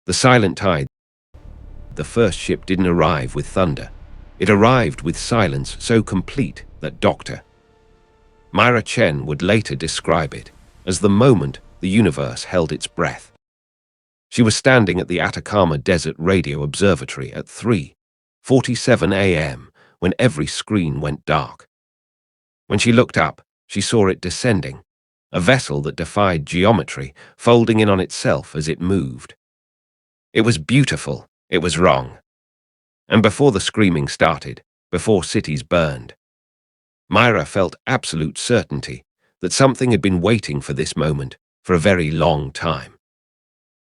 The silent tide. The first ship didn't arrive with thunder. It arrived with silence so complete that Dr. Mira Chen would later describe it as the moment the universe held its breath. She was standing at the Atacama Desert Radio Observatory at 3:47 a.m. when every screen went dark. When she looked up, she saw it descending, a vessel that defied geometry, folding in on itself as it moved. It was beautiful, it was wrong. And before the screaming started, before cities burned, Mira felt absolute certainty that something had been waiting for this moment for a very long time.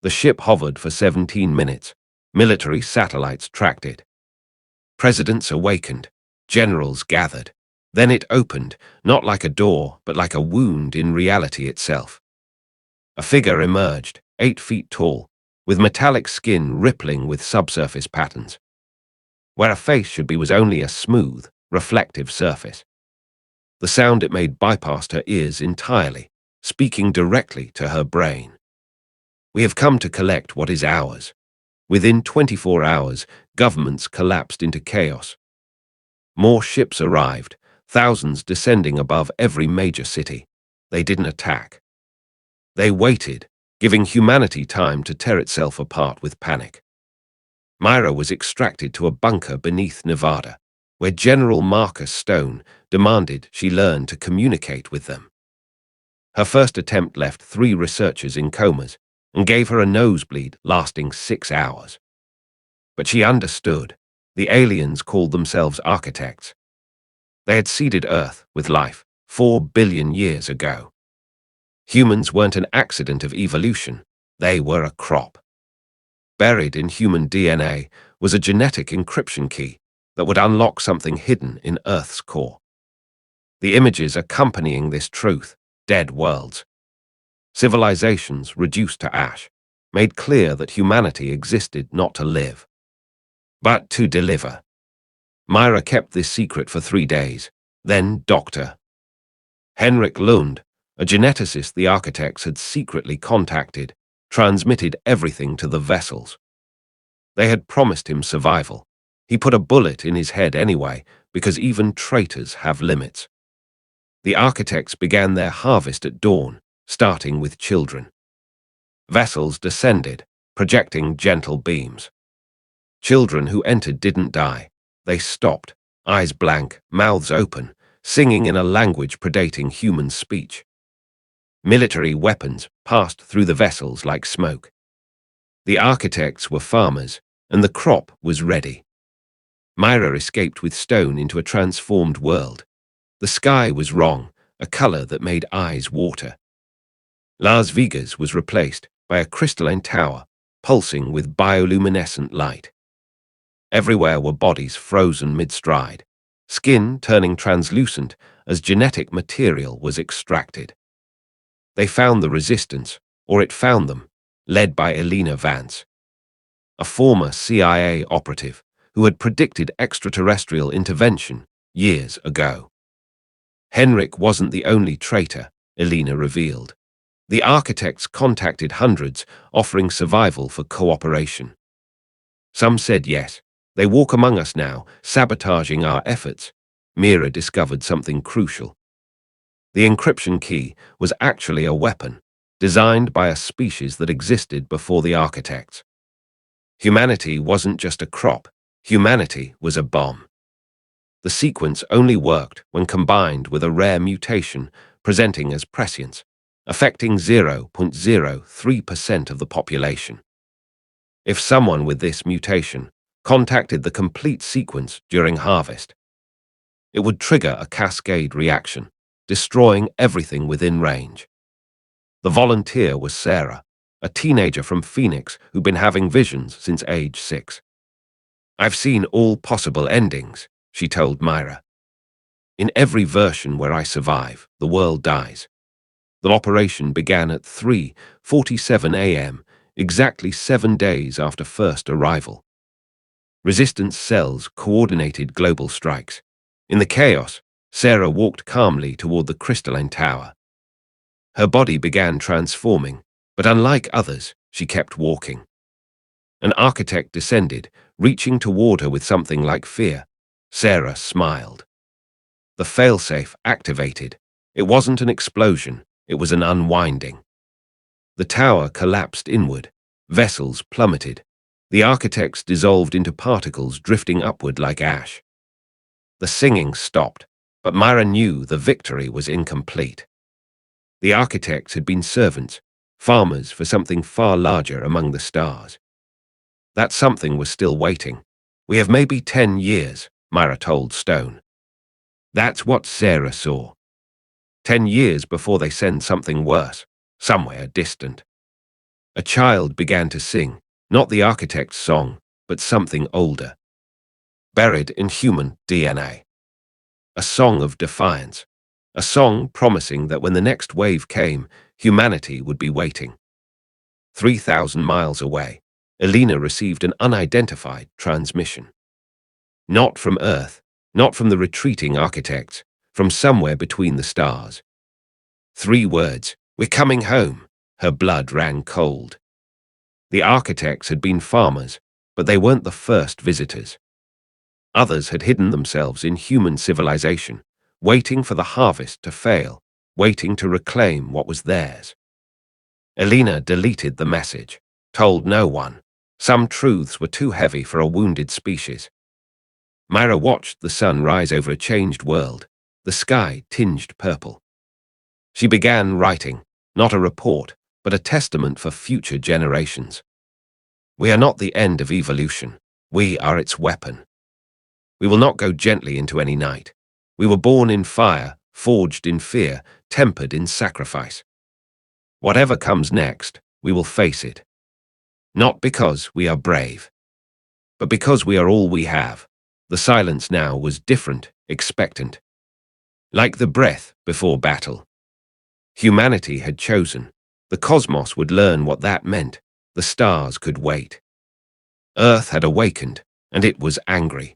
The ship hovered for 17 minutes. Military satellites tracked it. Presidents awakened. Generals gathered. Then it opened, not like a door, but like a wound in reality itself. A figure emerged, 8 feet tall, with metallic skin rippling with subsurface patterns. Where a face should be was only a smooth, reflective surface. The sound it made bypassed her ears entirely, speaking directly to her brain. We have come to collect what is ours. Within 24 hours, governments collapsed into chaos. More ships arrived, thousands descending above every major city. They didn't attack. They waited, giving humanity time to tear itself apart with panic. Mira was extracted to a bunker beneath Nevada, where General Marcus Stone demanded she learn to communicate with them. Her first attempt left 3 researchers in comas and gave her a nosebleed lasting 6 hours. But she understood. The aliens called themselves architects. They had seeded Earth with life 4 billion years ago. Humans weren't an accident of evolution, they were a crop. Buried in human DNA was a genetic encryption key that would unlock something hidden in Earth's core. The images accompanying this truth, dead worlds, civilizations reduced to ash, made clear that humanity existed not to live, but to deliver. Mira kept this secret for 3 days. Then Dr. Henrik Lund, a geneticist the architects had secretly contacted, transmitted everything to the vessels. They had promised him survival. He put a bullet in his head anyway, because even traitors have limits. The architects began their harvest at dawn, starting with children. Vessels descended, projecting gentle beams. Children who entered didn't die. They stopped, eyes blank, mouths open, singing in a language predating human speech. Military weapons passed through the vessels like smoke. The architects were farmers, and the crop was ready. Mira escaped with Stone into a transformed world. The sky was wrong, a color that made eyes water. Las Vegas was replaced by a crystalline tower, pulsing with bioluminescent light. Everywhere were bodies frozen mid-stride, skin turning translucent as genetic material was extracted. They found the resistance, or it found them, led by Elena Vance, a former CIA operative who had predicted extraterrestrial intervention years ago. Henrik wasn't the only traitor, Elena revealed. The architects contacted hundreds, offering survival for cooperation. Some said yes. They walk among us now, sabotaging our efforts. Mira discovered something crucial. The encryption key was actually a weapon, designed by a species that existed before the architects. Humanity wasn't just a crop, humanity was a bomb. The sequence only worked when combined with a rare mutation presenting as prescience, affecting 0.03% of the population. If someone with this mutation contacted the complete sequence during harvest, it would trigger a cascade reaction, destroying everything within range. The volunteer was Sarah, a teenager from Phoenix who'd been having visions since age 6. "I've seen all possible endings," she told Mira. "In every version where I survive, the world dies." The operation began at 3:47 a.m., exactly 7 days after first arrival. Resistance cells coordinated global strikes. In the chaos, Sarah walked calmly toward the crystalline tower. Her body began transforming, but unlike others, she kept walking. An architect descended, reaching toward her with something like fear. Sarah smiled. The failsafe activated. It wasn't an explosion, it was an unwinding. The tower collapsed inward. Vessels plummeted. The architects dissolved into particles drifting upward like ash. The singing stopped, but Mira knew the victory was incomplete. The architects had been servants, farmers for something far larger among the stars. That something was still waiting. We have maybe 10 years, Mira told Stone. That's what Sarah saw. 10 years before they send something worse, somewhere distant. A child began to sing, not the architect's song, but something older. Buried in human DNA. A song of defiance. A song promising that when the next wave came, humanity would be waiting. 3,000 miles away, Elena received an unidentified transmission. Not from Earth, not from the retreating architects, from somewhere between the stars. 3 words, "We're coming home." Her blood ran cold. The architects had been farmers, but they weren't the first visitors. Others had hidden themselves in human civilization, waiting for the harvest to fail, waiting to reclaim what was theirs. Elena deleted the message, told no one. Some truths were too heavy for a wounded species. Mira watched the sun rise over a changed world, the sky tinged purple. She began writing, not a report, but a testament for future generations. We are not the end of evolution. We are its weapon. We will not go gently into any night. We were born in fire, forged in fear, tempered in sacrifice. Whatever comes next, we will face it. Not because we are brave, but because we are all we have. The silence now was different, expectant. Like the breath before battle. Humanity had chosen. The cosmos would learn what that meant. The stars could wait. Earth had awakened, and it was angry.